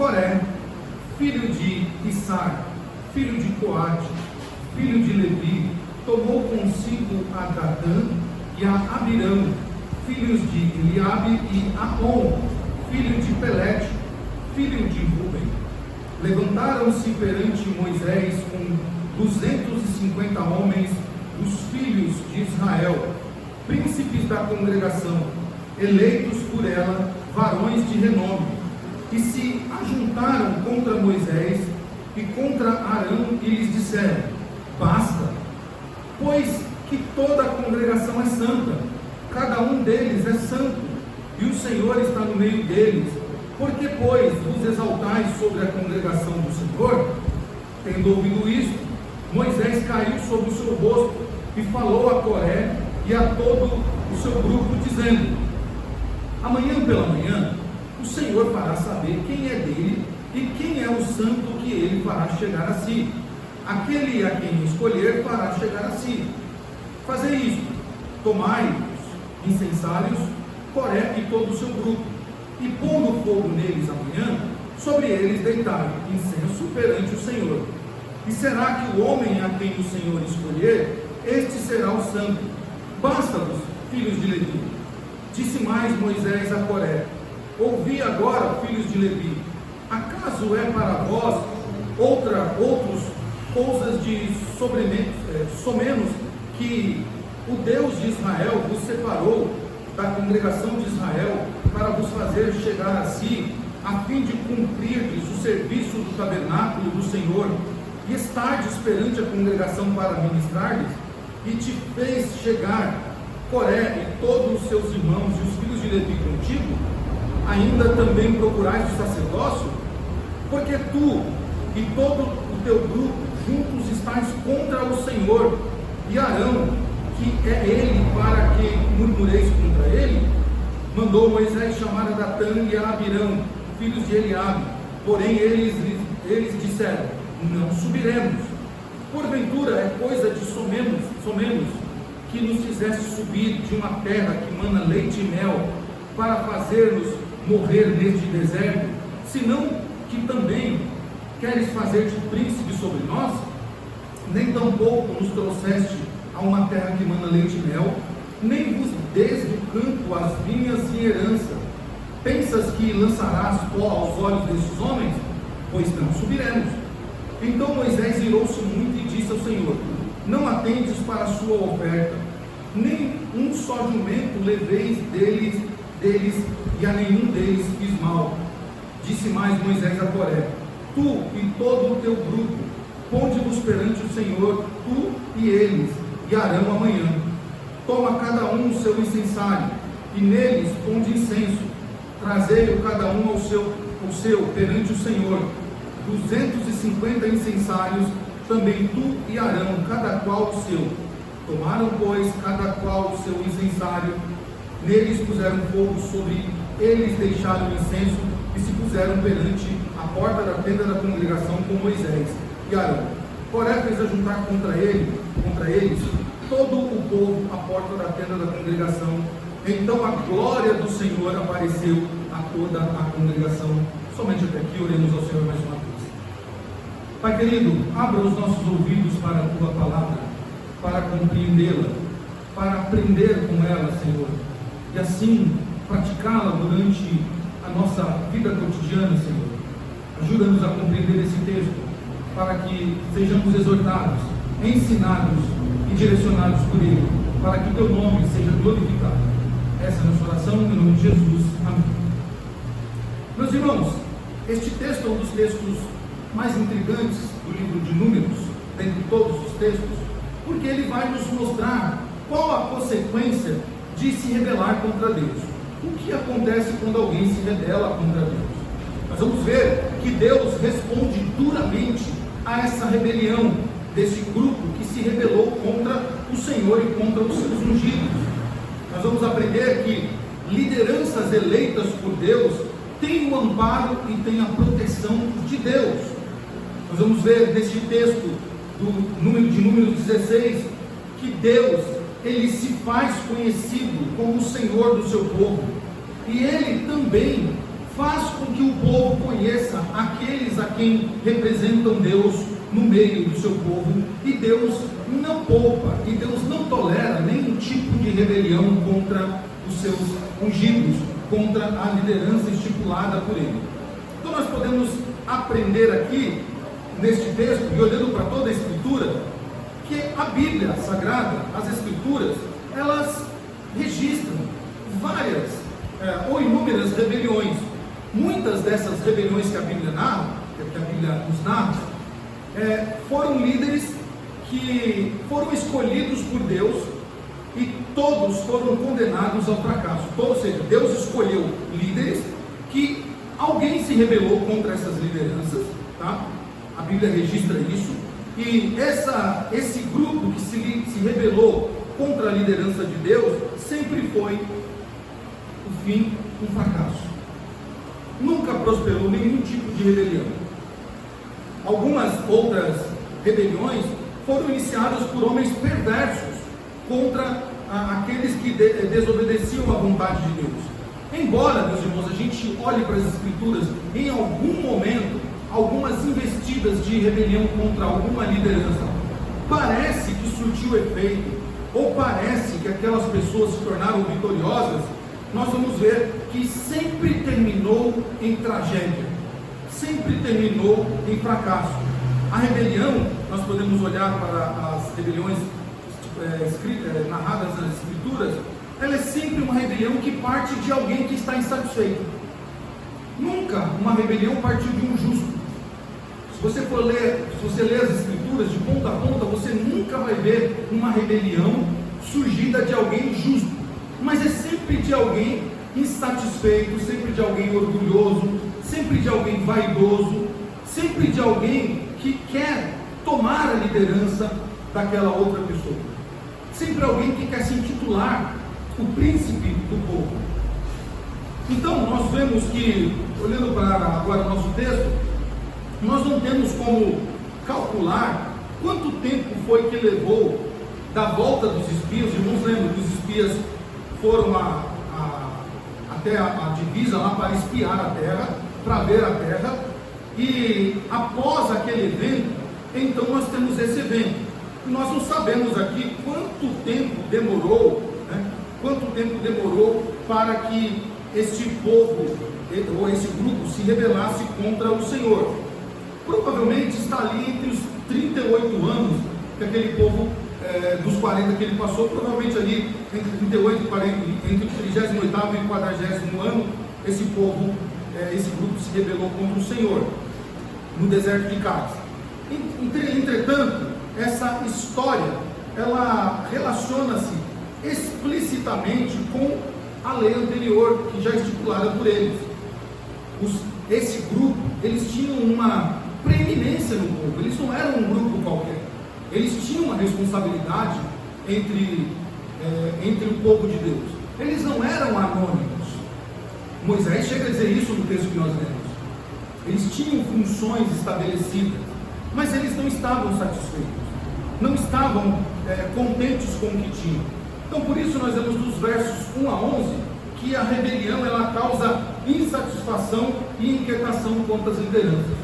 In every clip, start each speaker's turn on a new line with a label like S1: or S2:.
S1: Coré, filho de Issar, filho de Coate, filho de Levi, tomou consigo a Datã e a Abirão, filhos de Eliabe, e Aon, filho de Pelete, filho de Ruben. Levantaram-se perante Moisés com 250 homens, os filhos de Israel, príncipes da congregação, eleitos por ela, varões de renome, que se ajuntaram contra Moisés e contra Arão e lhes disseram: basta, pois que toda a congregação é santa, cada um deles é santo, e o Senhor está no meio deles. Por que, pois, vos exaltais sobre a congregação do Senhor? Tendo ouvido isto, Moisés caiu sobre o seu rosto e falou a Coré e a todo o seu grupo, dizendo: amanhã pela manhã o Senhor fará saber quem é dele e quem é o santo que ele fará chegar a si. Aquele a quem escolher fará chegar a si. Fazei isto: tomai os incensários, Coré e todo o seu grupo, e pondo fogo neles amanhã, sobre eles deitai incenso perante o Senhor. E será que o homem a quem o Senhor escolher, este será o santo. Basta-vos, filhos de Levi. Disse mais Moisés a Coré: ouvi agora, filhos de Levi, acaso é para vós outros coisas de somenos que o Deus de Israel vos separou da congregação de Israel para vos fazer chegar a si, a fim de cumprirdes o serviço do tabernáculo do Senhor, e estardes perante a congregação para ministrar-lhes? E te fez chegar Coré e todos os seus irmãos e os filhos de Levi contigo? Ainda também procurais o sacerdócio? Porque tu e todo o teu grupo juntos estáis contra o Senhor, e Arão, que é ele, para que murmureis contra ele? Mandou Moisés chamar a Datã e a Abirão, filhos de Eliabe. Porém eles disseram: não subiremos. Porventura é coisa de somenos que nos fizesse subir de uma terra que mana leite e mel, para fazer-nos morrer neste deserto, senão que também queres fazer-te príncipe sobre nós? Nem tampouco nos trouxeste a uma terra que mana leite e mel, nem vos des do campo as vinhas em herança. Pensas que lançarás pó aos olhos desses homens? Pois não subiremos. Então Moisés irou-se muito e disse ao Senhor: não atendes para a sua oferta, nem um só jumento leveis deles, e a nenhum deles fiz mal. Disse mais Moisés a Coré: tu e todo o teu grupo, ponde-vos perante o Senhor, tu e eles, e Arão amanhã. Toma cada um o seu incensário, e neles ponde incenso. Trazei-o cada um ao seu perante o Senhor. 250 incensários, também tu e Arão, cada qual o seu. Tomaram, pois, cada qual o seu incensário, neles puseram fogo, sobre eles deixaram incenso, e se puseram perante a porta da tenda da congregação com Moisés e Arão. Coré fez ajuntar contra eles, todo o povo à porta da tenda da congregação. Então a glória do Senhor apareceu a toda a congregação. Somente até aqui, oremos ao Senhor mais uma vez. Pai querido, abra os nossos ouvidos para a Tua palavra, para compreendê-la, para aprender com ela, Senhor, e assim praticá-la durante a nossa vida cotidiana, Senhor. Ajuda-nos a compreender esse texto, para que sejamos exortados, ensinados e direcionados por Ele, para que o Teu nome seja glorificado. Essa é a nossa oração, em nome de Jesus. Amém. Meus irmãos, este texto é um dos textos mais intrigantes do livro de Números, dentre todos os textos, porque ele vai nos mostrar qual a consequência de se rebelar contra Deus. O que acontece quando alguém se rebela contra Deus? Nós vamos ver que Deus responde duramente a essa rebelião desse grupo que se rebelou contra o Senhor e contra os seus ungidos. Nós vamos aprender que lideranças eleitas por Deus têm o amparo e têm a proteção de Deus. Nós vamos ver neste texto de Números 16 que Deus, Ele se faz conhecido como o Senhor do seu povo, e Ele também faz com que o povo conheça aqueles a quem representam Deus no meio do seu povo, e Deus não poupa, e Deus não tolera nenhum tipo de rebelião contra os seus ungidos, contra a liderança estipulada por Ele. Então nós podemos aprender aqui, neste texto, e olhando para toda a Escritura, que a Bíblia Sagrada, as Escrituras, elas registram várias ou inúmeras rebeliões. Muitas dessas rebeliões que a Bíblia narra, que a Bíblia nos narra, foram líderes que foram escolhidos por Deus e todos foram condenados ao fracasso. Ou seja, Deus escolheu líderes que alguém se rebelou contra essas lideranças, tá? A Bíblia registra isso, e esse grupo que se rebelou contra a liderança de Deus sempre foi, no fim, um fracasso. Nunca prosperou nenhum tipo de rebelião. Algumas outras rebeliões foram iniciadas por homens perversos contra aqueles que desobedeciam à vontade de Deus. Embora, meus irmãos, a gente olhe para as Escrituras, em algum momento, algumas investidas de rebelião contra alguma liderança, parece que surtiu efeito, ou parece que aquelas pessoas se tornaram vitoriosas, nós vamos ver que sempre terminou em tragédia, sempre terminou em fracasso. A rebelião, nós podemos olhar para as rebeliões narradas nas Escrituras, ela é sempre uma rebelião que parte de alguém que está insatisfeito. Nunca uma rebelião partiu de um justo. Se você ler as Escrituras de ponta a ponta, você nunca vai ver uma rebelião surgida de alguém justo, mas é sempre de alguém insatisfeito, sempre de alguém orgulhoso, sempre de alguém vaidoso, sempre de alguém que quer tomar a liderança daquela outra pessoa, sempre alguém que quer se intitular o príncipe do povo. Então nós vemos que, olhando para agora o nosso texto, nós não temos como calcular quanto tempo foi que levou da volta dos espias. Irmãos, lembram que os espias foram até a divisa lá para espiar a terra, para ver a terra, e após aquele evento, então nós temos esse evento. Nós não sabemos aqui quanto tempo demorou, para que este povo, ou esse grupo, se rebelasse contra o Senhor. Provavelmente está ali entre os 38 anos que aquele povo, dos 40 que ele passou, provavelmente ali entre 38 e 40, entre o 38º e 40º ano, esse povo, esse grupo se rebelou contra o Senhor, no deserto de Cádiz. Entretanto, essa história, ela relaciona-se explicitamente com a lei anterior, que já é estipulada por eles. Esse grupo, eles tinham uma preeminência no povo, eles não eram um grupo qualquer, eles tinham uma responsabilidade entre o povo de Deus, eles não eram anônimos. Moisés chega a dizer isso no texto que nós lemos. Eles tinham funções estabelecidas, mas eles não estavam satisfeitos, não estavam contentes com o que tinham. Então por isso nós vemos dos versos 1 a 11 que a rebelião ela causa insatisfação e inquietação quanto às lideranças.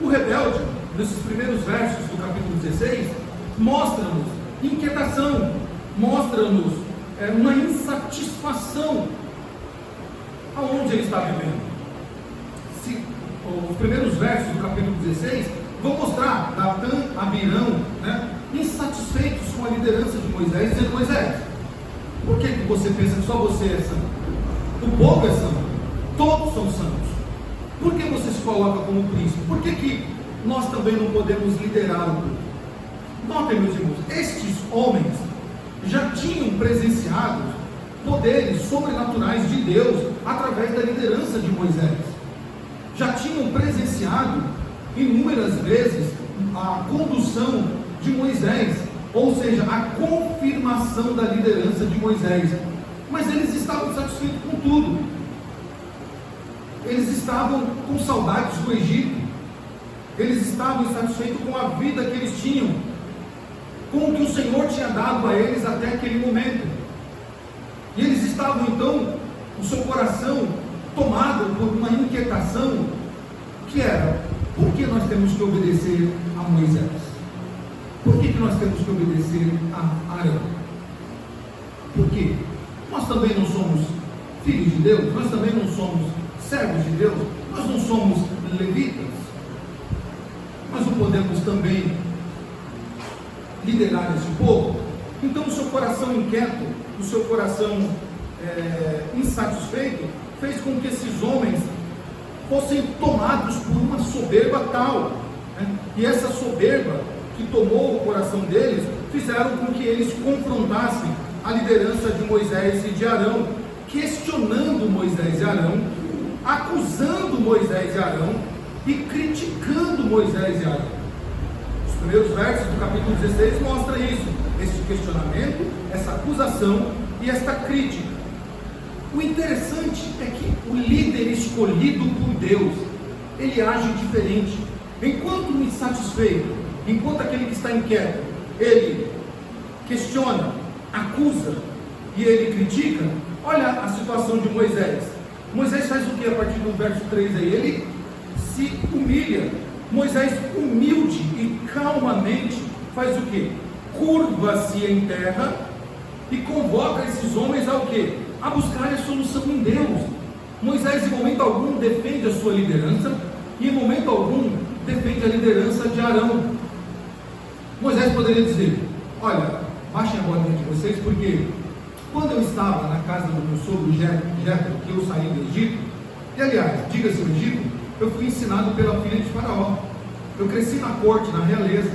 S1: O rebelde, nesses primeiros versos do capítulo 16, mostra-nos inquietação, mostra-nos uma insatisfação aonde ele está vivendo. Os primeiros versos do capítulo 16 vão mostrar Datã, Abirão, insatisfeitos com a liderança de Moisés, dizendo: Moisés, por que você pensa que só você é santo? O povo é santo, todos são santos. Por que você se coloca como príncipe? Por que nós também não podemos liderar o povo? Notem, meus irmãos, estes homens já tinham presenciado poderes sobrenaturais de Deus através da liderança de Moisés. Já tinham presenciado inúmeras vezes a condução de Moisés, ou seja, a confirmação da liderança de Moisés. Mas eles estavam satisfeitos com tudo. Eles estavam com saudades do Egito. Eles estavam insatisfeitos com a vida que eles tinham, com o que o Senhor tinha dado a eles até aquele momento. E eles estavam então, o seu coração tomado por uma inquietação que era: por que nós temos que obedecer a Moisés? Por que nós temos que obedecer a Arão? Por quê? Nós também não somos filhos de Deus? Nós também não somos servos de Deus? Nós não somos levitas? Nós não podemos também liderar esse povo? Então o seu coração inquieto, o seu coração insatisfeito, fez com que esses homens fossem tomados por uma soberba tal, né? E essa soberba que tomou o coração deles, fizeram com que eles confrontassem a liderança de Moisés e de Arão, questionando Moisés e Arão, acusando Moisés e Arão e criticando Moisés e Arão. Os primeiros versos do capítulo 16 mostram isso, esse questionamento, essa acusação e esta crítica. O interessante é que o líder escolhido por Deus, ele age diferente. Enquanto o insatisfeito, enquanto aquele que está inquieto, ele questiona, acusa e ele critica, olha a situação de Moisés. Moisés faz o que a partir do verso 3 aí? Ele se humilha. Moisés, humilde e calmamente, faz o que? Curva-se em terra e convoca esses homens ao que? A buscar a solução em Deus. Moisés em momento algum defende a sua liderança e em momento algum defende a liderança de Arão. Moisés poderia dizer: olha, baixem a bola de vocês, porque quando eu estava na casa do meu sogro Jetro, que eu saí do Egito, e aliás, diga-se o Egito, eu fui ensinado pela filha de Faraó, eu cresci na corte, na realeza,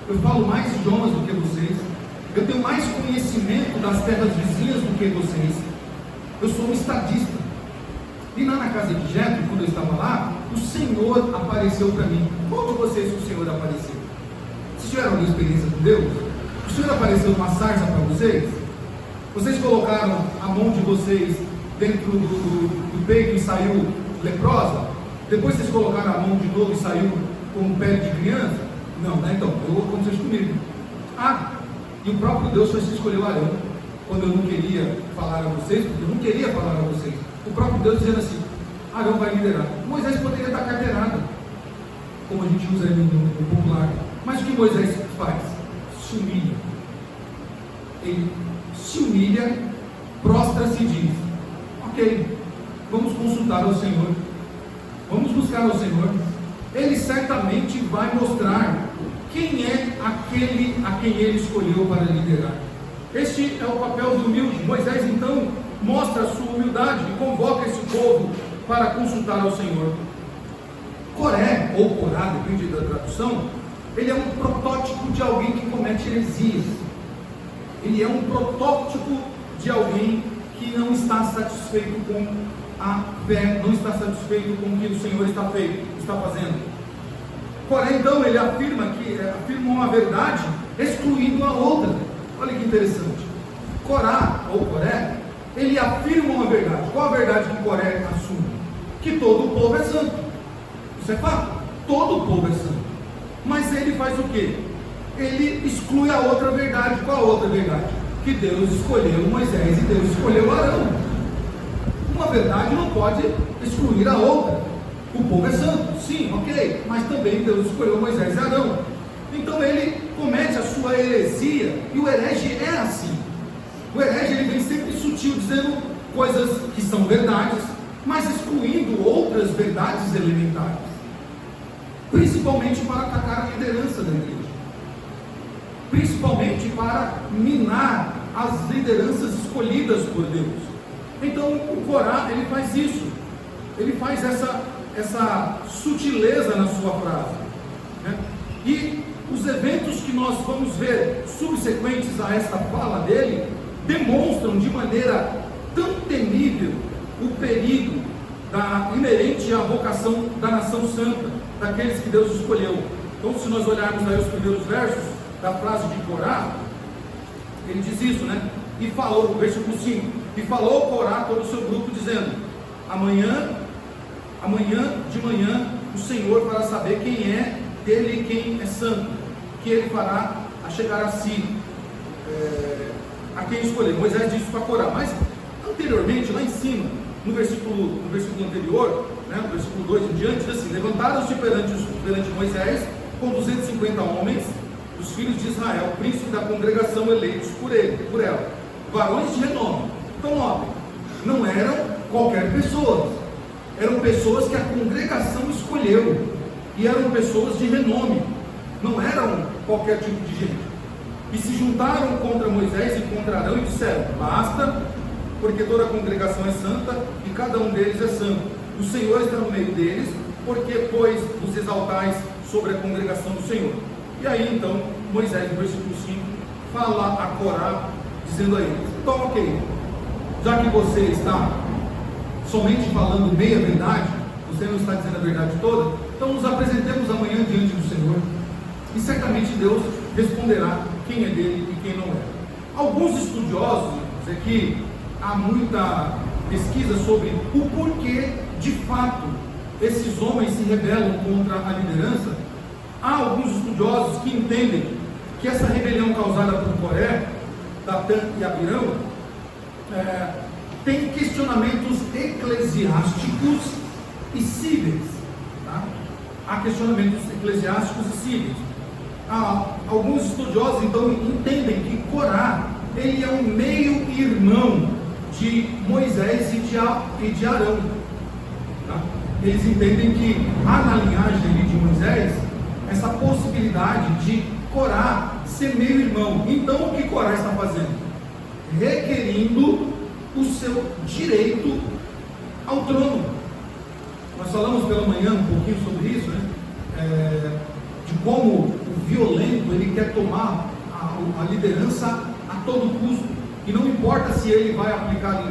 S1: eu falo mais idiomas do que vocês, eu tenho mais conhecimento das terras vizinhas do que vocês, eu sou um estadista. E lá na casa de Jetro, quando eu estava lá, o Senhor apareceu para mim. Qual de vocês o Senhor apareceu? Vocês tiveram alguma experiência com Deus? O Senhor apareceu numa sarça para vocês? Vocês colocaram a mão de vocês dentro do peito e saiu leprosa? Depois vocês colocaram a mão de novo e saiu com pele de criança? Não, né? Então, aconteceu isso comigo. E o próprio Deus foi se escolheu Arão, quando eu não queria falar a vocês, porque eu não queria falar a vocês. O próprio Deus dizendo assim: Arão vai liderar. Moisés poderia estar carteirado, como a gente usa aí no popular. Mas o que Moisés faz? Se humilha. Ele se humilha, prostra-se e diz: ok, vamos consultar ao Senhor, vamos buscar ao Senhor. Ele certamente vai mostrar quem é aquele a quem ele escolheu para liderar. Este é o papel do humilde. Moisés então mostra a sua humildade e convoca esse povo para consultar ao Senhor. Coré, ou Corá, depende da tradução, ele é um protótipo de alguém que comete heresias. Ele é um protótipo de alguém que não está satisfeito com a fé, não está satisfeito com o que o Senhor está fazendo. Coré então, ele afirma uma verdade excluindo a outra. Olha que interessante. Corá, ou Coré, ele afirma uma verdade. Qual a verdade que Coré assume? Que todo o povo é santo. Isso é fato. Todo o povo é santo. Mas ele faz o quê? Ele exclui a outra verdade. Qual a outra verdade? Que Deus escolheu Moisés e Deus escolheu Arão. Uma verdade não pode excluir a outra. O povo é santo, sim, ok, mas também Deus escolheu Moisés e Arão. Então ele comete a sua heresia, e o herege é assim. O herege, ele vem sempre sutil, dizendo coisas que são verdades, mas excluindo outras verdades elementares, principalmente para atacar a liderança da igreja, principalmente para minar as lideranças escolhidas por Deus. Então o Corá, ele faz isso, ele faz essa sutileza na sua frase, né? E os eventos que nós vamos ver subsequentes a esta fala dele demonstram de maneira tão temível o perigo inerente à vocação da nação santa, daqueles que Deus escolheu. Então, se nós olharmos aí os primeiros versos da frase de Corá, ele diz isso, né? E falou, versículo 5: e falou Corá todo o seu grupo, dizendo: amanhã de manhã o Senhor fará saber quem é dele e quem é santo, que ele fará a chegar a si, a quem escolher. Moisés disse para Corá, mas anteriormente, lá em cima, no versículo anterior, né, no versículo 2 em diante, diz assim: levantaram-se perante Moisés com 250 homens, os filhos de Israel, príncipes da congregação eleitos por ela, varões de renome. Então, notem, não eram qualquer pessoas, eram pessoas que a congregação escolheu, e eram pessoas de renome, não eram qualquer tipo de gente. E se juntaram contra Moisés e contra Arão e disseram: basta, porque toda a congregação é santa e cada um deles é santo. O Senhor está no meio deles, porque pois os exaltais sobre a congregação do Senhor. E aí então Moisés, no versículo 5, fala a Corá, dizendo a eles: então, ok, já que você está somente falando meia verdade, você não está dizendo a verdade toda, então nos apresentemos amanhã diante do Senhor, e certamente Deus responderá quem é dele e quem não é. Alguns estudiosos dizem que há muita pesquisa sobre o porquê de fato esses homens se rebelam contra a liderança. Há alguns estudiosos que entendem que essa rebelião causada por Coré, Datã e Abirão tem questionamentos eclesiásticos e cíveis, tá? Há questionamentos eclesiásticos e cíveis. Alguns estudiosos então entendem que Corá, ele é um meio-irmão de Moisés e de Arão, tá? Eles entendem que há na linhagem de Moisés essa possibilidade de Corá ser meio-irmão. Então o que Corá está fazendo? Requerindo o seu direito ao trono. Nós falamos pela manhã um pouquinho sobre isso, né? De como o violento ele quer tomar a liderança a todo custo, e não importa se ele vai aplicar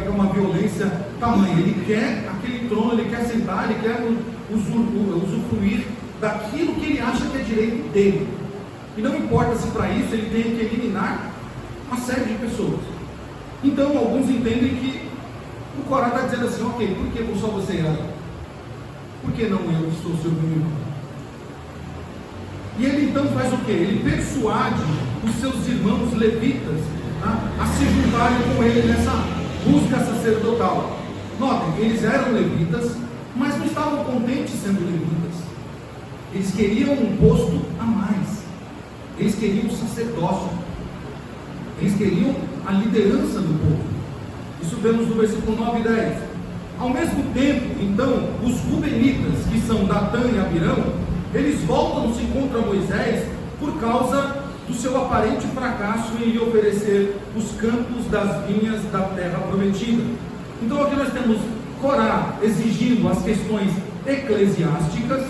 S1: uma violência tamanha, ele quer aquele trono, ele quer sentar, ele quer usufruir daquilo que ele acha que é direito dele, e não importa se para isso ele tem que eliminar uma série de pessoas. Então alguns entendem que o Corá está dizendo assim: ok, por que só você e Arão? Por que não eu que sou seu irmão? E ele então faz o que? Ele persuade os seus irmãos levitas, tá, a se juntarem com ele nessa busca sacerdotal. Notem, eles eram levitas, mas não estavam contentes sendo levitas. Eles queriam um posto a mais. Eles queriam o sacerdócio. Eles queriam a liderança do povo. Isso vemos no versículo 9 e 10. Ao mesmo tempo, então, os rubenitas, que são Datã e Abirão, eles voltam-se contra Moisés por causa do seu aparente fracasso em lhe oferecer os campos das vinhas da terra prometida. Então aqui nós temos Corá exigindo as questões eclesiásticas,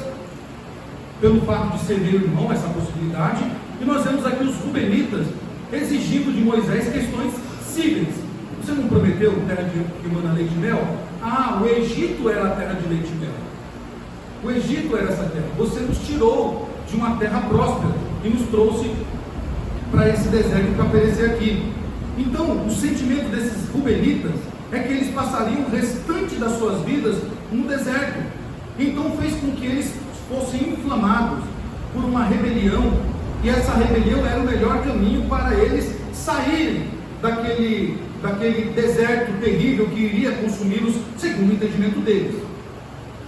S1: pelo fato de ser meio-irmão, essa possibilidade, e nós vemos aqui os rubenitas exigindo de Moisés questões cíveis. Você não prometeu terra que manda leite e mel? O Egito era a terra de leite e mel. O Egito era essa terra. Você nos tirou de uma terra próspera e nos trouxe para esse deserto para perecer aqui. Então, o sentimento desses rubenitas é que eles passariam o restante das suas vidas no deserto. Então, fez com que eles fossem inflamados por uma rebelião, e essa rebelião era o melhor caminho para eles saírem daquele deserto terrível que iria consumi-los, segundo o entendimento deles.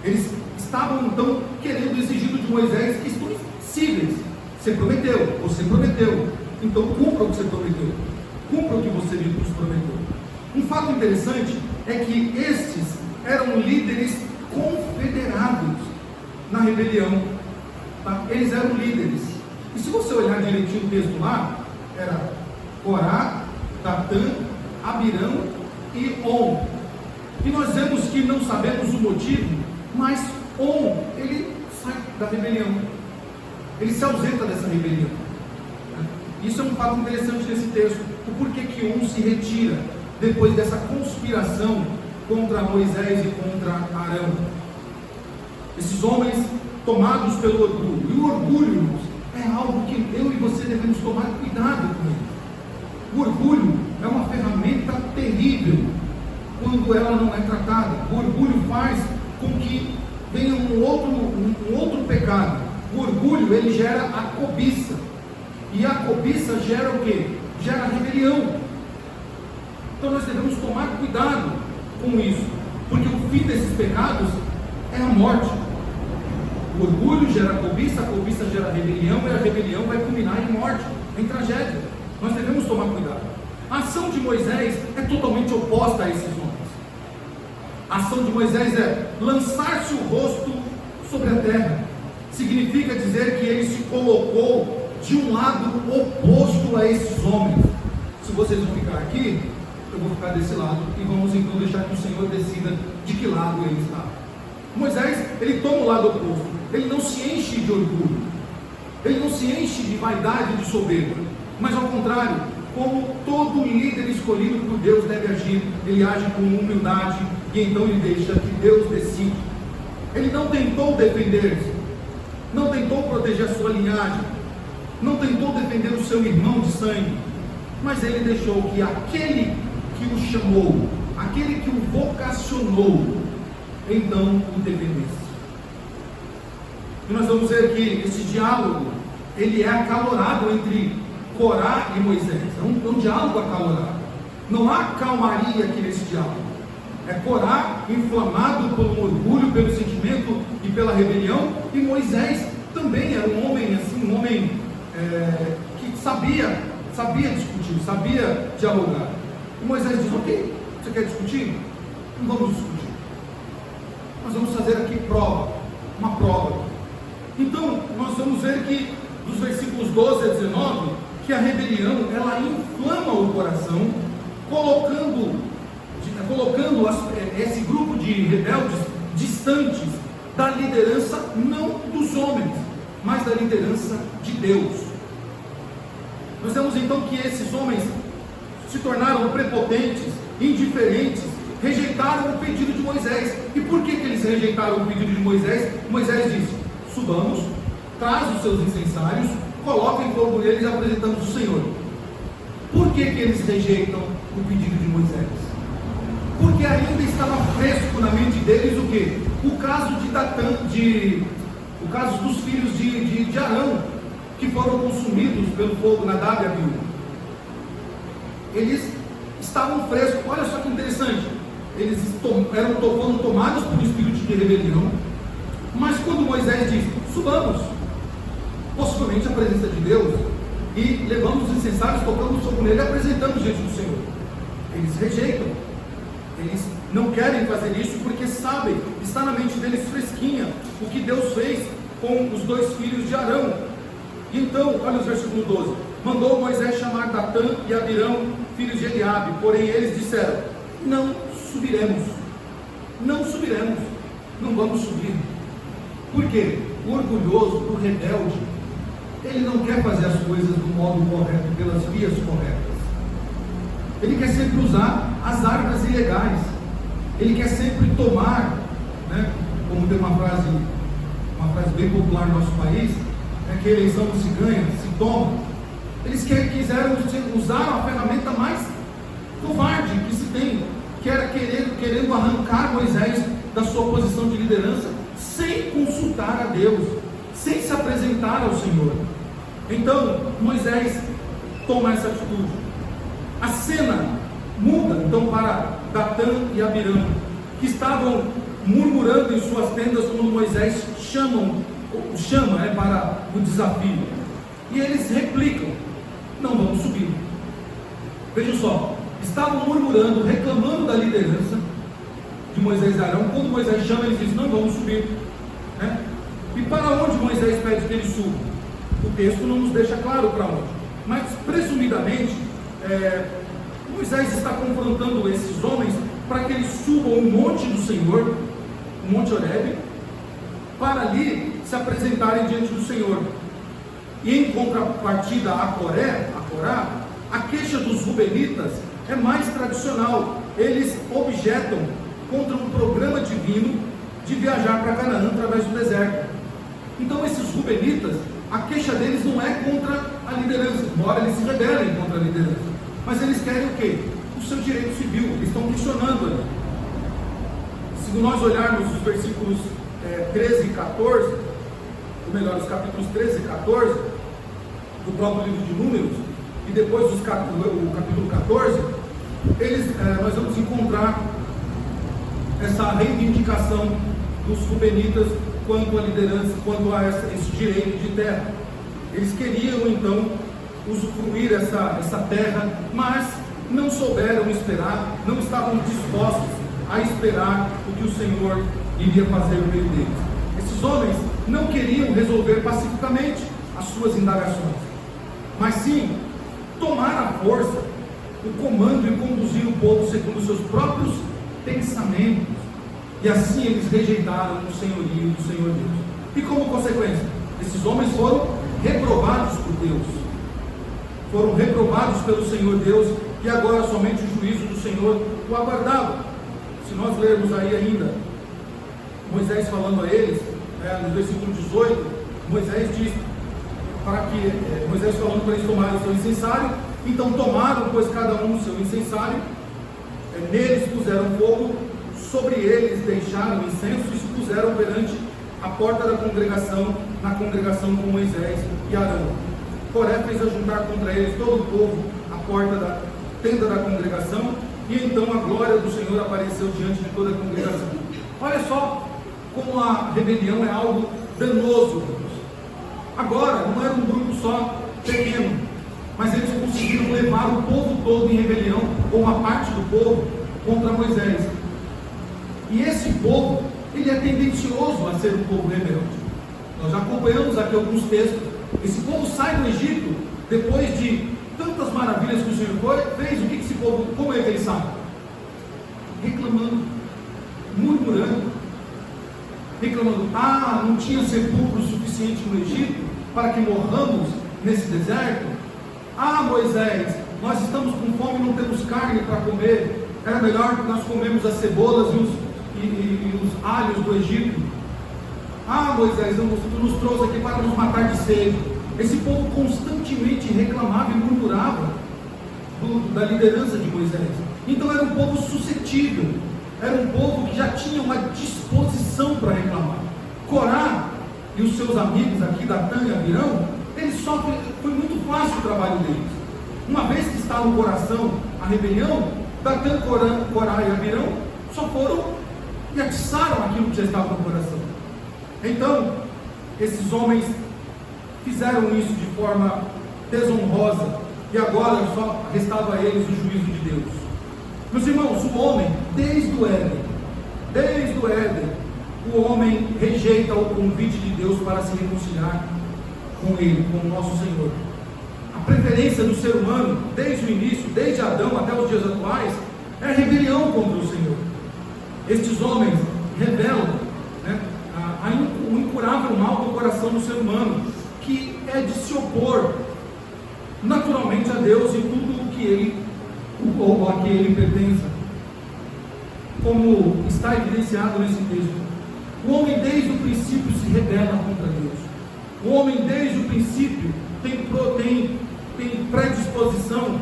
S1: Eles estavam então querendo, exigindo de Moisés questões cíveis. Você prometeu, então cumpra o que você prometeu, cumpra o que você nos prometeu. Um fato interessante é que estes eram líderes confederados na rebelião, tá? Eles eram líderes, e se você olhar direitinho o texto lá, era Corá, Datã, Abirão e On. E nós vemos que não sabemos o motivo, mas On, ele sai da rebelião, ele se ausenta dessa rebelião. Isso é um fato interessante nesse texto, o porquê que On se retira depois dessa conspiração contra Moisés e contra Arão. Esses homens tomados pelo orgulho, e o orgulho, irmãos, é algo que eu e você devemos tomar cuidado com ele. O orgulho é uma ferramenta terrível quando ela não é tratada. O orgulho faz com que venha um outro pecado. O orgulho, ele gera a cobiça, e a cobiça gera o quê? Gera rebelião. Então nós devemos tomar cuidado com isso, porque o fim desses pecados é a morte. O orgulho gera a cobiça gera rebelião, e a rebelião vai culminar em morte, em tragédia. Nós devemos tomar cuidado. A ação de Moisés é totalmente oposta a esses homens. A ação de Moisés é lançar-se o rosto sobre a terra. Significa dizer que ele se colocou de um lado oposto a esses homens. Se vocês vão ficar aqui, eu vou ficar desse lado, e vamos então deixar que o Senhor decida de que lado ele está. Moisés, ele toma o lado oposto. Ele não se enche de orgulho, ele não se enche de vaidade e de soberba, mas ao contrário, como todo líder escolhido por Deus deve agir, ele age com humildade, e então ele deixa que Deus decide. Ele não tentou defender-se, não tentou proteger a sua linhagem, não tentou defender o seu irmão de sangue, mas ele deixou que aquele que o chamou, aquele que o vocacionou, então o defendesse. E nós vamos ver que esse diálogo, ele é acalorado entre Corá e Moisés. É um diálogo acalorado. Não há calmaria aqui nesse diálogo. É Corá inflamado pelo orgulho, pelo sentimento e pela rebelião, e Moisés também era um homem assim, um homem que sabia discutir, sabia dialogar. E Moisés diz: ok, você quer discutir? Não vamos discutir. Nós vamos fazer aqui uma prova. Então, nós vamos ver que, dos versículos 12 a 19, que a rebelião, ela inflama o coração, colocando esse grupo de rebeldes distantes da liderança, não dos homens, mas da liderança de Deus. Nós vemos então que esses homens se tornaram prepotentes, indiferentes, rejeitaram o pedido de Moisés. E por que eles rejeitaram o pedido de Moisés? Moisés disse: subamos, traz os seus incensários, coloca em fogo eles e apresentamos o Senhor. Por que eles rejeitam o pedido de Moisés? Porque ainda estava fresco na mente deles o quê? O caso de Datã, o caso dos filhos de Arão, que foram consumidos pelo fogo, Nadab e Abiú. Eles estavam frescos. Olha só que interessante, eles foram tomados por um espírito de rebelião. Mas quando Moisés diz: subamos, possivelmente a presença de Deus, e levamos os incensários, tocamos sobre ele e apresentamos diante do Senhor, eles rejeitam. Eles não querem fazer isso porque sabem, está na mente deles fresquinha o que Deus fez com os dois filhos de Arão. E então, olha os versículos 12: mandou Moisés chamar Datã e Abirão, filhos de Eliabe, porém eles disseram: não subiremos, não vamos subir. Por quê? O orgulhoso, o rebelde, ele não quer fazer as coisas do modo correto, pelas vias corretas. Ele quer sempre usar as armas ilegais. Ele quer sempre tomar, né? Como tem uma frase bem popular no nosso país, que a eleição não se ganha, se toma. Eles quiseram usar a ferramenta mais covarde que se tem, que era querendo arrancar Moisés da sua posição de liderança, sem consultar a Deus, sem se apresentar ao Senhor. Então Moisés toma essa atitude. A cena muda então para Datã e Abirão, que estavam murmurando em suas tendas quando Moisés chama para o desafio. E eles replicam: não vamos subir. Vejam só, estavam murmurando, reclamando da liderança de Moisés e Arão. Quando Moisés chama, eles dizem: não vamos subir. E para onde Moisés pede que ele suba? O texto não nos deixa claro para onde, mas presumidamente Moisés está confrontando esses homens para que eles subam o monte do Senhor, o Monte Horebe, para ali se apresentarem diante do Senhor. E em contrapartida a Corá, a queixa dos rubenitas é mais tradicional. Eles objetam contra um programa divino de viajar para Canaã através do deserto. Então esses rubenitas, a queixa deles não é contra a liderança, embora eles se rebelem contra a liderança, mas eles querem o quê? O seu direito civil. Eles estão questionando ali. Se nós olharmos os versículos 13 e 14, ou melhor, os capítulos 13 e 14 do próprio livro de Números, e depois o capítulo 14, nós vamos encontrar essa reivindicação dos rubenitas quanto à liderança, quanto a esse direito de terra. Eles queriam então usufruir essa terra, mas não souberam esperar, não estavam dispostos a esperar o que o Senhor iria fazer no meio deles. Esses homens não queriam resolver pacificamente as suas indagações, mas sim tomar à força o comando e conduzir o povo segundo os seus próprios pensamentos. E assim eles rejeitaram o senhorio do Senhor Deus. E como consequência, esses homens foram reprovados por Deus. Foram reprovados pelo Senhor Deus, e agora somente o juízo do Senhor o aguardava. Se nós lermos aí ainda Moisés falando a eles, no versículo 18, Moisés diz Moisés falando para eles tomarem o seu incensário. Então tomaram, pois, cada um o seu incensário, neles puseram fogo, sobre eles deixaram incenso e se puseram perante a porta da congregação, na congregação com Moisés e Arão. Coré fez ajuntar contra eles todo o povo à porta da tenda da congregação, e então a glória do Senhor apareceu diante de toda a congregação. Olha só como a rebelião é algo danoso. Agora, não era um grupo só pequeno, mas eles conseguiram levar o povo todo em rebelião, ou uma parte do povo, contra Moisés. E esse povo, ele é tendencioso a ser um povo rebelde. Nós já acompanhamos aqui alguns textos. Esse povo sai do Egito, depois de tantas maravilhas que o Senhor fez. O que esse povo, como é que ele sai? Reclamando, murmurando, reclamando: não tinha sepulcro suficiente no Egito para que morramos nesse deserto? Moisés, nós estamos com fome e não temos carne para comer. Era melhor que nós comemos as cebolas e os alhos do Egito. Moisés, tu nos trouxe aqui para nos matar de sede. Esse povo constantemente reclamava e murmurava da liderança de Moisés. Então era um povo suscetível, era um povo que já tinha uma disposição para reclamar. Corá e os seus amigos aqui, Datã e Abirão, foi muito fácil o trabalho deles. Uma vez que está no coração a rebelião, Datã, Corá e Abirão só foram e atiçaram aquilo que já estava no coração. Então, esses homens fizeram isso de forma desonrosa, e agora só restava a eles o juízo de Deus. Meus irmãos, o homem, desde o Éden, o homem rejeita o convite de Deus para se reconciliar com Ele, com o nosso Senhor. A preferência do ser humano, desde o início, desde Adão até os dias atuais, é a rebelião contra o Senhor. Estes homens revelam o incurável mal do coração do ser humano, que é de se opor naturalmente a Deus e tudo o que Ele, ou a que Ele pertence. Como está evidenciado nesse texto, o homem desde o princípio se rebela contra Deus. O homem desde o princípio tem predisposição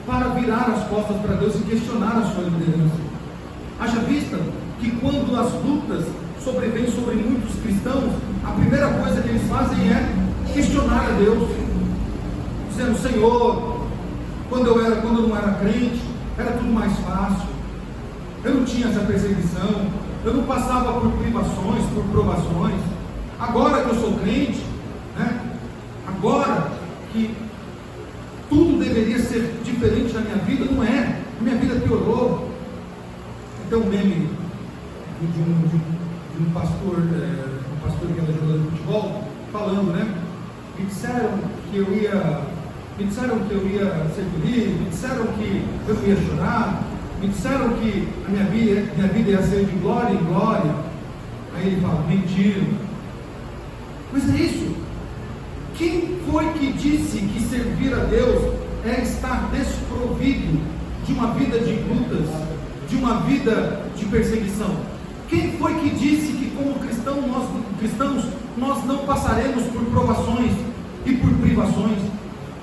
S1: para virar as costas para Deus e questionar a sua liderança. Haja vista que quando as lutas sobrevêm sobre muitos cristãos, a primeira coisa que eles fazem é questionar a Deus, dizendo: Senhor, quando eu não era crente, era tudo mais fácil, eu não tinha essa perseguição, eu não passava por privações, por provações. Agora que eu sou crente, agora que tudo deveria ser diferente na minha vida, não é, minha vida piorou. Tem um meme de um pastor que era jogador de futebol, falando, me disseram que eu ia ser feliz, me disseram que eu não ia chorar, me disseram que a minha vida ia ser de glória em glória. Aí ele fala: mentira. Mas é isso. Quem foi que disse que servir a Deus é estar desprovido de uma vida de lutas, de uma vida de perseguição? Quem foi que disse que como cristãos nós não passaremos por provações e por privações?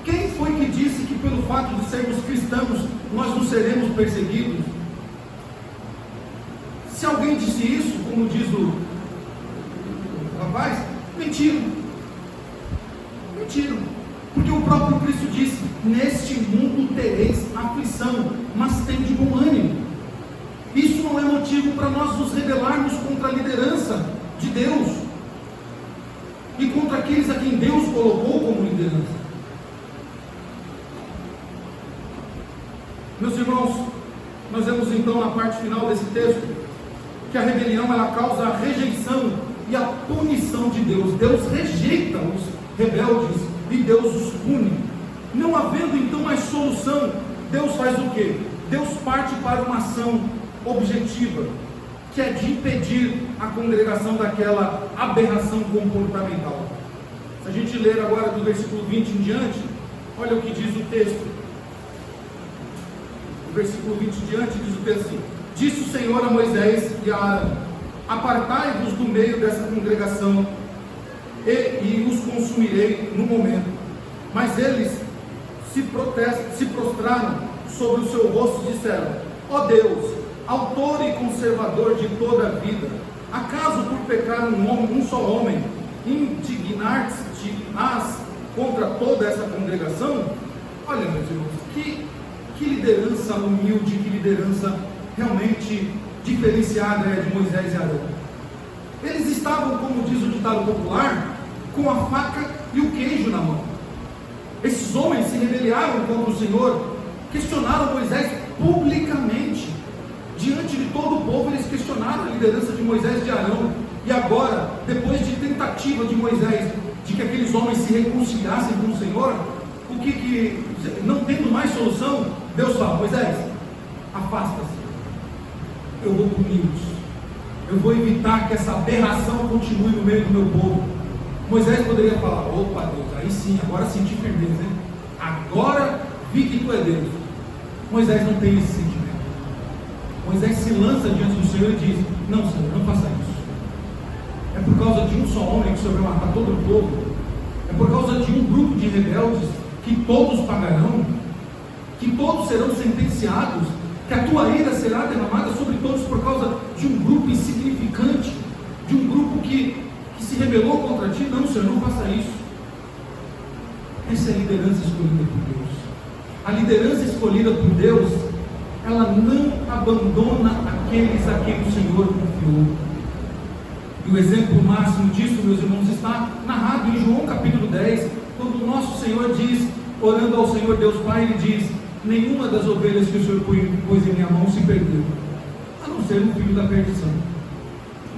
S1: Quem foi que disse que pelo fato de sermos cristãos nós não seremos perseguidos? Se alguém disse isso, como diz o rapaz, mentiram. Porque o próprio Cristo disse: neste mundo tereis aflição, mas tende bom ânimo. Isso não é nós nos rebelarmos contra a liderança de Deus e contra aqueles a quem Deus colocou como liderança. Meus irmãos, nós vemos então na parte final desse texto que a rebelião ela causa a rejeição e a punição de Deus. Deus rejeita os rebeldes e Deus os pune. Não havendo então mais solução, Deus faz o quê? Deus parte para uma ação objetiva, que é de impedir a congregação daquela aberração comportamental. Se a gente ler agora do versículo 20 em diante, olha o que diz o texto. O versículo 20 em diante diz o texto assim: disse o Senhor a Moisés e a Arão: apartai-vos do meio dessa congregação e os consumirei no momento. Mas eles se prostraram sobre o seu rosto e disseram: ó Deus, autor e conservador de toda a vida, acaso por pecar um só homem, indignar-te-ás contra toda essa congregação? Olha, meus irmãos, que liderança humilde, que liderança realmente diferenciada é de Moisés e Arão. Eles estavam, como diz o ditado popular, com a faca e o queijo na mão. Esses homens se rebelaram contra o Senhor, questionaram Moisés publicamente, diante de todo o povo. Eles questionaram a liderança de Moisés e de Arão, e agora, depois de tentativa de Moisés, de que aqueles homens se reconciliassem com o Senhor, não tendo mais solução, Deus fala: Moisés, afasta-se, eu vou puni-los, eu vou evitar que essa aberração continue no meio do meu povo. Moisés poderia falar: opa Deus, aí sim, agora senti firmeza, hein? Agora vi que tu é Deus. Moisés não tem esse sentimento. Moisés se lança diante do Senhor e diz: não, Senhor, não faça isso. É por causa de um só homem que o Senhor vai matar todo o povo. É por causa de um grupo de rebeldes que todos pagarão, que todos serão sentenciados, que a tua ira será derramada sobre todos por causa de um grupo insignificante, de um grupo que se rebelou contra ti. Não, Senhor, não faça isso. Essa é a liderança escolhida por Deus. A liderança escolhida por Deus, ela não abandona aqueles a quem o Senhor confiou. E o exemplo máximo disso, meus irmãos, está narrado em João capítulo 10, quando o nosso Senhor diz, orando ao Senhor Deus Pai, Ele diz: nenhuma das ovelhas que o Senhor pôs em minha mão se perdeu, a não ser o filho da perdição,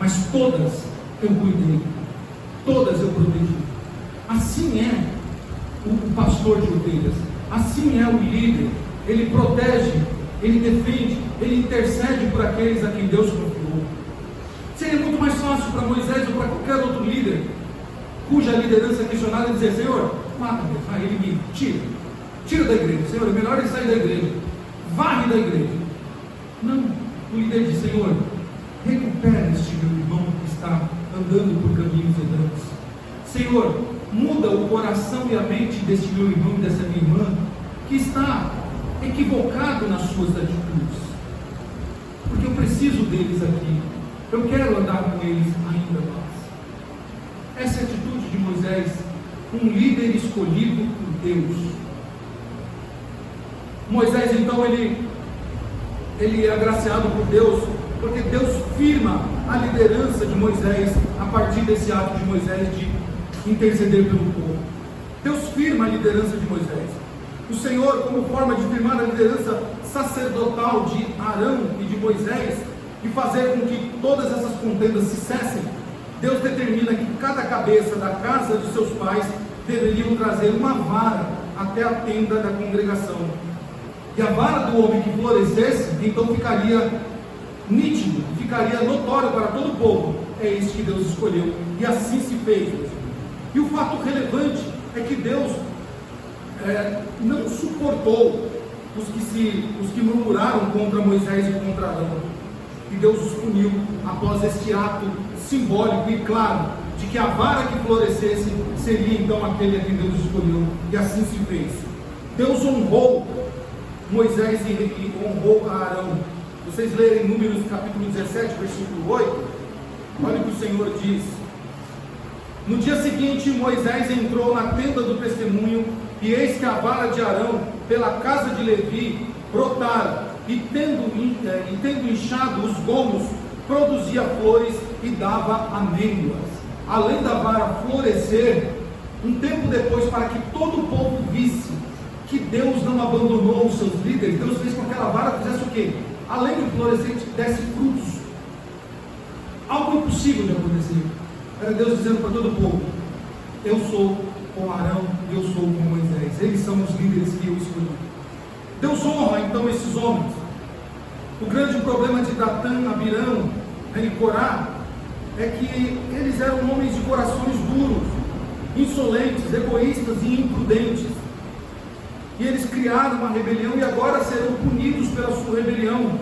S1: mas todas eu cuidei, todas eu protegi. Assim é o pastor de ovelhas, assim é o líder. Ele protege, ele defende, ele intercede por aqueles a quem Deus confiou. Seria muito mais fácil para Moisés ou para qualquer outro líder, cuja liderança é questionada, dizer: Senhor, mata-me, ele me tira da igreja. Senhor, é melhor ele sair da igreja, varre da igreja. Não, o líder diz: Senhor, recupera este meu irmão que está andando por caminhos errantes. Senhor, muda o coração e a mente deste meu irmão e dessa minha irmã, que está equivocado nas suas atitudes, porque eu preciso deles aqui, eu quero andar com eles ainda mais. Essa é a atitude de Moisés, um líder escolhido por Deus. Moisés então ele é agraciado por Deus, porque Deus firma a liderança de Moisés a partir desse ato de Moisés de interceder pelo povo. Deus firma a liderança de Moisés. O Senhor, como forma de firmar a liderança sacerdotal de Arão e de Moisés, e fazer com que todas essas contendas se cessem, Deus determina que cada cabeça da casa de seus pais deveriam trazer uma vara até a tenda da congregação. E a vara do homem que florescesse, então ficaria nítido, ficaria notório para todo o povo: é isso que Deus escolheu. E assim se fez. E o fato relevante é que Deus não suportou os que murmuraram contra Moisés e contra Arão. E Deus os puniu após este ato simbólico e claro de que a vara que florescesse seria então aquele a quem Deus escolheu. E assim se fez. Deus honrou Moisés e honrou a Arão. Vocês lerem Números capítulo 17, versículo 8, olha o que o Senhor diz: no dia seguinte Moisés entrou na tenda do testemunho, e eis que a vara de Arão pela casa de Levi brotara, e tendo inchado os gomos, produzia flores e dava amêndoas. Além da vara florescer, um tempo depois, para que todo o povo visse que Deus não abandonou os seus líderes, Deus fez com que aquela vara fizesse o quê? Além de florescer, desse frutos. Algo impossível de acontecer. Era Deus dizendo para todo o povo: eu sou com Arão, eu sou com Moisés, eles são os líderes que eu escolhi. Deus honra então esses homens. O grande problema de Datã, Abirão e Corá é que eles eram homens de corações duros, insolentes, egoístas e imprudentes. E eles criaram uma rebelião e agora serão punidos pela sua rebelião.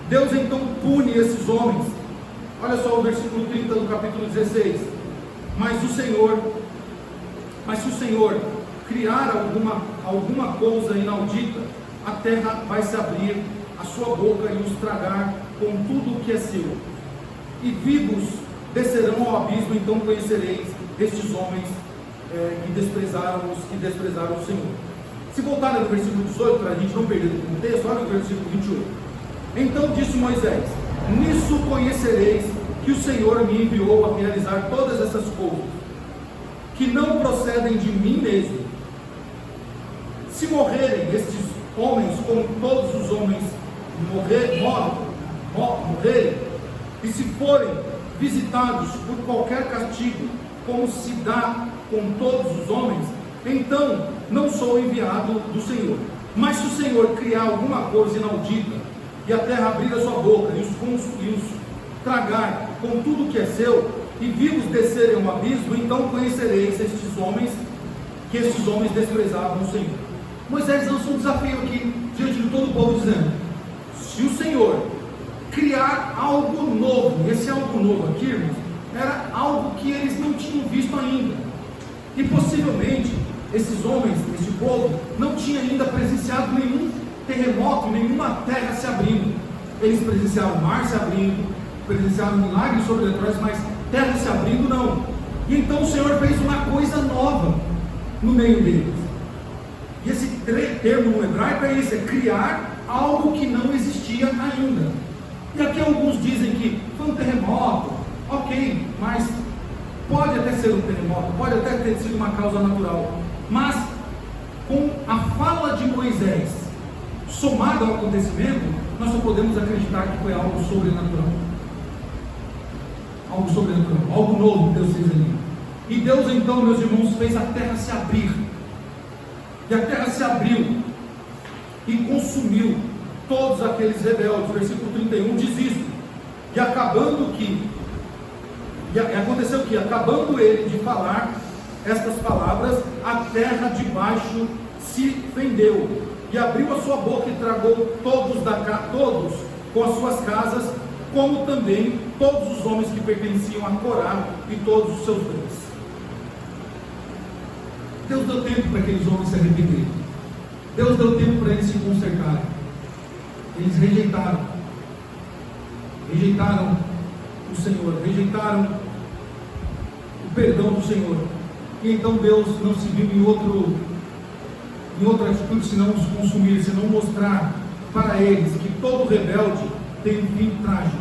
S1: Deus então pune esses homens. Olha só o versículo 30 do capítulo 16. Mas se o Senhor criar alguma coisa inaudita, a terra vai se abrir a sua boca e os tragar com tudo o que é seu. E vivos descerão ao abismo, então conhecereis estes homens que desprezaram o Senhor. Se voltar no versículo 18, para a gente não perder o contexto, olha o versículo 28. Então disse Moisés: nisso conhecereis que o Senhor me enviou a realizar todas essas coisas, que não procedem de mim mesmo. Se morrerem estes homens, como todos os homens morrerem, e se forem visitados por qualquer castigo, como se dá com todos os homens, então não sou enviado do Senhor. Mas se o Senhor criar alguma coisa inaudita, e a terra abrir a sua boca, e os tragar com tudo que é seu, e vivos descerem ao abismo, então conhecereis que estes homens desprezavam o Senhor. Moisés lançou um desafio aqui, diante de todo o povo, dizendo: se o Senhor criar algo novo, esse algo novo aqui, irmãos, era algo que eles não tinham visto ainda, e possivelmente esses homens, esse povo, não tinha ainda presenciado nenhum terremoto, nenhuma terra se abrindo. Eles presenciaram o mar se abrindo, presenciaram milagres sobrenaturais, mas terra se abrindo não. E então o Senhor fez uma coisa nova no meio deles. E esse termo no hebraico é esse: é criar algo que não existia ainda. E aqui alguns dizem que foi um terremoto, ok, mas pode até ser um terremoto, pode até ter sido uma causa natural, mas com a fala de Moisés somada ao acontecimento, nós só podemos acreditar que foi algo sobrenatural. Algo sobrenatural, algo novo que Deus fez ali. E Deus então, meus irmãos, fez a terra se abrir. E a terra se abriu e consumiu todos aqueles rebeldes. Versículo 31 diz isso. E aconteceu que, acabando ele de falar estas palavras, a terra de baixo se fendeu, e abriu a sua boca e tragou todos com as suas casas, como também todos os homens que pertenciam a Corá e todos os seus bens. Deus deu tempo para aqueles homens se arrependerem. Deus deu tempo para eles se consertarem. Eles rejeitaram o Senhor, rejeitaram o perdão do Senhor. E então Deus não se viu em outra atitude senão os consumir, senão mostrar para eles que todo rebelde tem um fim trágico.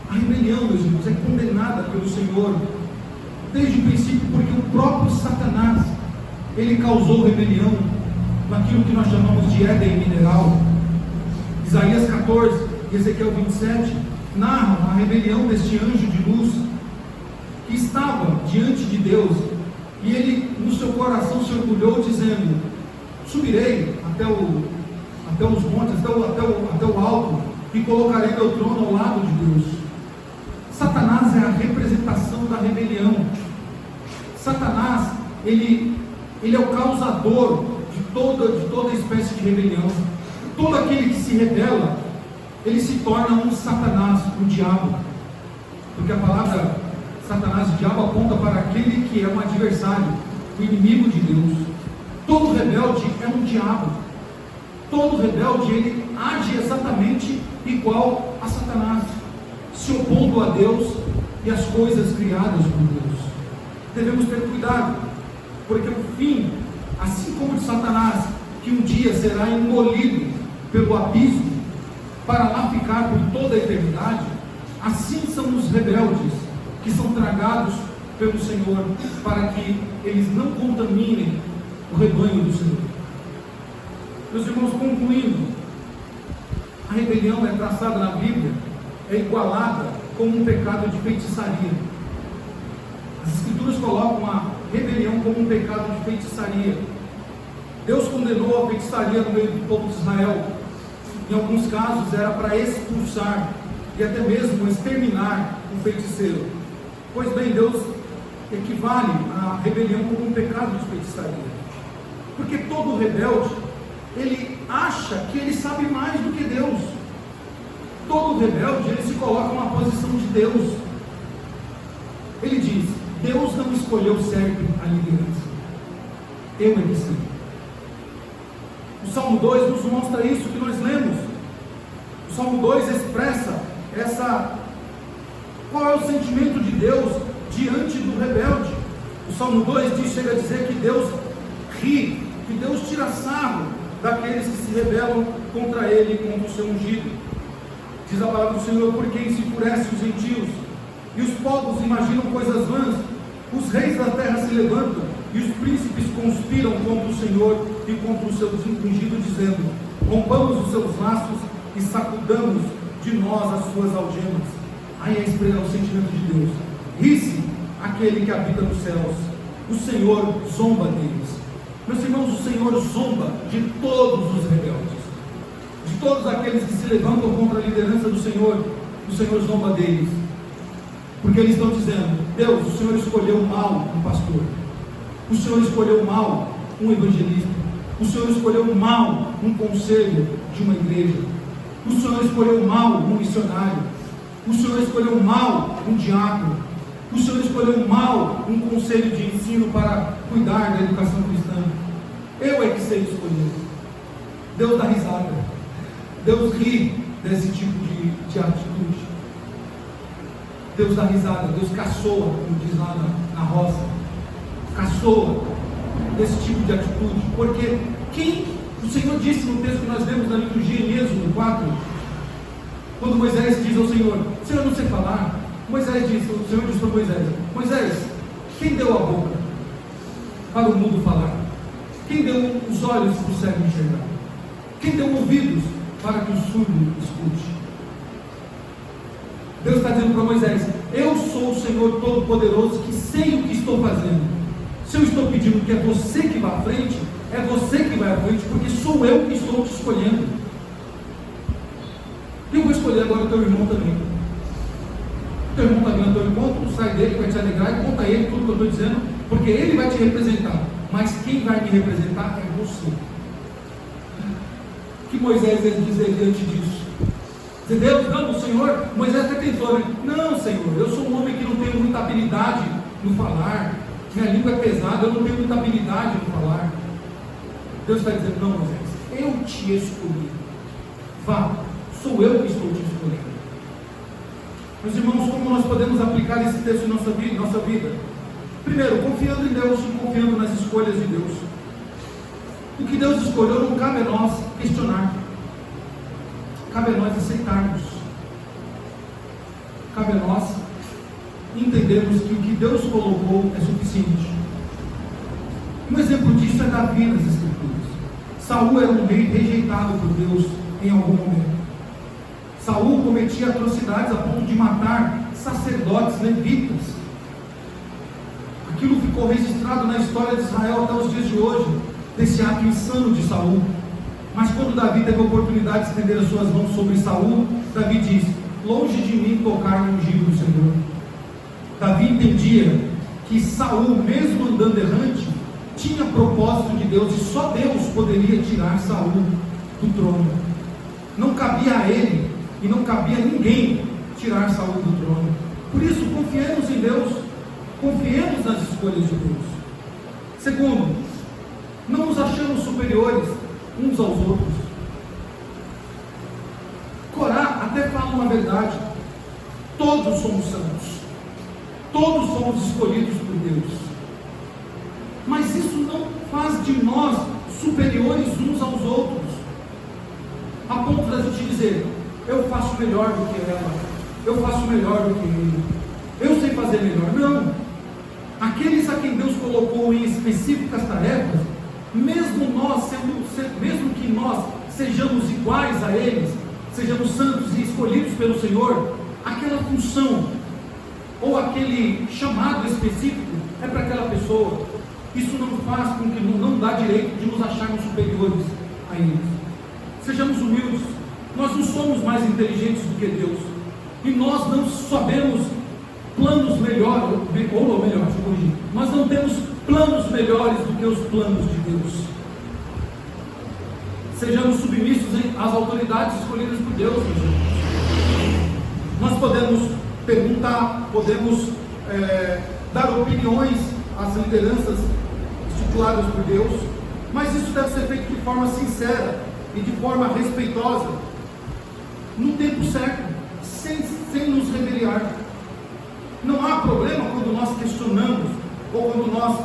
S1: A rebelião, meus irmãos, é condenada pelo Senhor desde o princípio, porque o próprio Satanás, ele causou rebelião naquilo que nós chamamos de Éden mineral. Isaías 14 e Ezequiel 27 narram a rebelião deste anjo de luz que estava diante de Deus, e ele no seu coração se orgulhou dizendo: subirei até os montes, até o alto, e colocarei meu trono ao lado de Deus. Satanás é a representação da rebelião. Satanás, ele é o causador de toda espécie de rebelião. Todo aquele que se rebela, ele se torna um Satanás, um diabo, porque a palavra Satanás e diabo aponta para aquele que é um adversário, o inimigo de Deus. Todo rebelde é um diabo. Todo rebelde, ele age exatamente igual a Satanás, se opondo a Deus e às coisas criadas por Deus. Devemos ter cuidado, porque o fim, assim como de Satanás, que um dia será engolido pelo abismo, para lá ficar por toda a eternidade, assim são os rebeldes, que são tragados pelo Senhor, para que eles não contaminem o rebanho do Senhor. Meus irmãos, concluindo, a rebelião é traçada na Bíblia, é igualada como um pecado de feitiçaria. As Escrituras colocam a rebelião como um pecado de feitiçaria. Deus condenou a feitiçaria no meio do povo de Israel. Em alguns casos era para expulsar e até mesmo exterminar o feiticeiro. Pois bem, Deus equivale a rebelião como um pecado de feitiçaria. Porque todo rebelde, ele acha que ele sabe mais do que Deus. Todo rebelde, ele se coloca numa posição de Deus. Ele diz: Deus não escolheu sempre a liderança, eu é que sei. O Salmo 2 nos mostra isso que nós lemos. O Salmo 2 expressa qual é o sentimento de Deus diante do rebelde. O Salmo 2 chega a dizer que Deus ri, que Deus tira sarro daqueles que se rebelam contra ele e contra o seu ungido. Diz a palavra do Senhor: por quem se enfurece os gentios, e os povos imaginam coisas vãs, os reis da terra se levantam, e os príncipes conspiram contra o Senhor e contra o seu ungido, dizendo: rompamos os seus laços e sacudamos de nós as suas algemas. Aí é o sentimento de Deus. Ri-se aquele que habita nos céus, o Senhor zomba deles. Meus irmãos, o Senhor zomba de todos os rebeldes, de todos aqueles que se levantam contra a liderança do Senhor. O Senhor zomba deles, porque eles estão dizendo: Deus, o Senhor escolheu mal um pastor, o Senhor escolheu mal um evangelista, o Senhor escolheu mal um conselho de uma igreja, o Senhor escolheu mal um missionário, o Senhor escolheu mal um diácono, o Senhor escolheu mal um conselho de ensino para cuidar da educação cristã. Eu é que sei escolher. Deus dá risada, Deus ri desse tipo de atitude. Deus dá risada, Deus caçoa, como diz lá na roça, caçoa desse tipo de atitude. Porque o Senhor disse no texto que nós lemos na liturgia em Êxodo 4, quando Moisés diz ao Senhor: Senhor, não sei falar. O Senhor disse para Moisés: Moisés, quem deu a boca para o mundo falar? Quem deu os olhos para o cego enxergar? Quem deu ouvidos para que o surdo escute? Deus está dizendo para Moisés: eu sou o Senhor Todo-Poderoso, que sei o que estou fazendo. Se eu estou pedindo que é você que vá à frente, é você que vai à frente, porque sou eu que estou te escolhendo. E eu vou escolher agora o teu irmão também. O teu irmão está vindo ao teu encontro, sai dele, vai te alegrar e conta a ele tudo que eu estou dizendo, porque ele vai te representar. Mas quem vai me representar é você. O que Moisés deve dizer diante disso? Dizer: Deus, não, o Senhor, Moisés até tentou, né? Não, Senhor, eu sou um homem que não tenho muita habilidade no falar, minha língua é pesada, eu não tenho muita habilidade no falar. Deus está dizendo: não, Moisés, eu te escolhi, vá, sou eu que estou te escolhendo. Meus irmãos, como nós podemos aplicar esse texto em nossa vida? Primeiro, confiando em Deus e confiando nas escolhas de Deus. O que Deus escolheu não cabe a nós questionar, cabe a nós aceitarmos, cabe a nós entendermos que o que Deus colocou é suficiente. Um exemplo disso é Davi nas Escrituras. Saul era um rei rejeitado por Deus em algum momento. Saul cometia atrocidades a ponto de matar sacerdotes levitas. Aquilo ficou registrado na história de Israel até os dias de hoje, desse ato insano de Saul. Mas quando Davi teve a oportunidade de estender as suas mãos sobre Saul, Davi diz: longe de mim tocar no ungido do Senhor. Davi entendia que Saul, mesmo andando errante, tinha propósito de Deus, e só Deus poderia tirar Saul do trono. Não cabia a ele e não cabia a ninguém tirar Saul do trono. Por isso, confiemos em Deus, confiemos nas escolhas de Deus. Segundo, não nos achamos superiores uns aos outros. Corá até fala uma verdade: todos somos santos, todos somos escolhidos por Deus, mas isso não faz de nós superiores uns aos outros, a ponto de a gente dizer: eu faço melhor do que ela, eu faço melhor do que ele, eu sei fazer melhor. Não. Aqueles a quem Deus colocou em específicas tarefas, mesmo que nós sejamos iguais a eles, sejamos santos e escolhidos pelo Senhor, aquela função ou aquele chamado específico é para aquela pessoa. Isso não faz com que não dá direito de nos acharmos superiores a eles. Sejamos humildes. Nós não somos mais inteligentes do que Deus, e nós não sabemos planos melhores, ou melhor, deixa eu corrigir, nós não temos planos melhores do que os planos de Deus. Sejamos submissos às autoridades escolhidas por Deus, meus irmãos. Nós podemos perguntar, podemos dar opiniões às lideranças estipuladas por Deus, mas isso deve ser feito de forma sincera e de forma respeitosa, no tempo certo, sem nos rebeliar. Não há problema quando nós questionamos, ou quando nós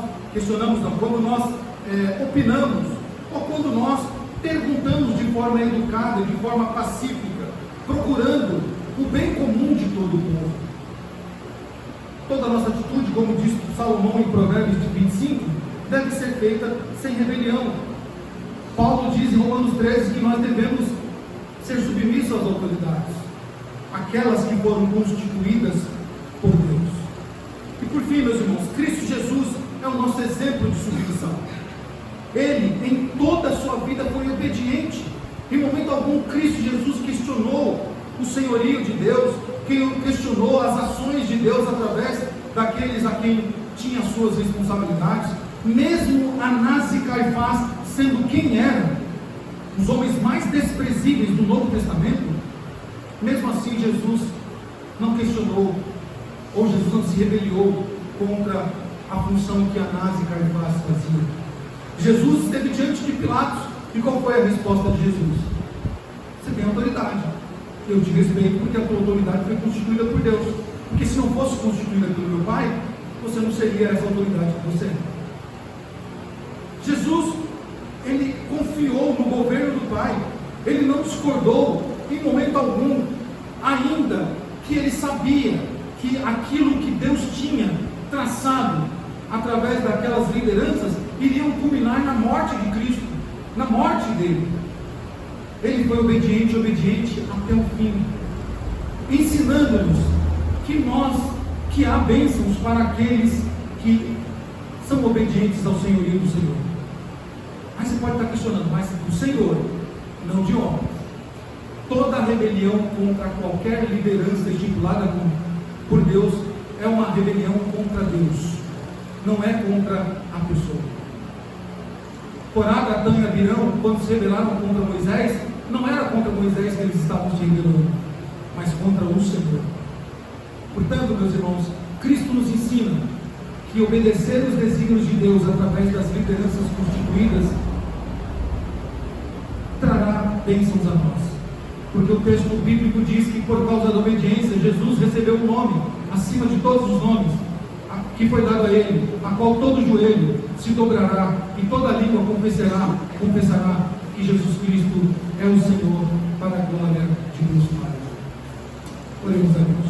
S1: opinamos, ou quando nós perguntamos de forma educada, de forma pacífica, procurando o bem comum de todo o povo. Toda a nossa atitude, como diz Salomão em Provérbios 25, deve ser feita sem rebelião. Paulo diz em Romanos 13 que nós devemos ser submissos às autoridades, aquelas que foram constituídas por Deus. E por fim, meus irmãos, Cristo Jesus é o nosso exemplo de submissão. Ele, em toda a sua vida, foi obediente. Em momento algum, Cristo Jesus questionou o senhorio de Deus, questionou as ações de Deus através daqueles a quem tinha suas responsabilidades. Mesmo Anás e Caifás, sendo quem eram os homens mais desprezíveis do Novo Testamento, mesmo assim Jesus não questionou, ou Jesus não se rebeliou contra a função que Anás e Caifás faziam. Jesus esteve diante de Pilatos, e qual foi a resposta de Jesus? Você tem autoridade, eu te respeito porque a tua autoridade foi constituída por Deus, porque se não fosse constituída pelo meu Pai, você não seria essa autoridade que você é. Jesus, ele confiou no governo do Pai, ele não discordou em momento algum, ainda que ele sabia que aquilo que Deus tinha traçado através daquelas lideranças iriam culminar na morte de Cristo, na morte dele. Ele foi obediente até o fim, ensinando-nos que há bênçãos para aqueles que são obedientes ao senhorio do Senhor. Aí você pode estar questionando, mas do Senhor, não de homens. Toda rebelião contra qualquer liderança estipulada por Deus é uma rebelião contra Deus, não é contra a pessoa. Corá, Datã e Abirão, quando se rebelaram contra Moisés, não era contra Moisés que eles estavam se rebelando, mas contra o Senhor. Portanto, meus irmãos, Cristo nos ensina que obedecer os desígnios de Deus através das lideranças constituídas trará bênçãos a nós, porque o texto bíblico diz que por causa da obediência Jesus recebeu um nome acima de todos os nomes que foi dado a ele, a qual todo joelho se dobrará e toda língua confessará que Jesus Cristo é o Senhor, para a glória de Deus Pai. Oremos a Deus.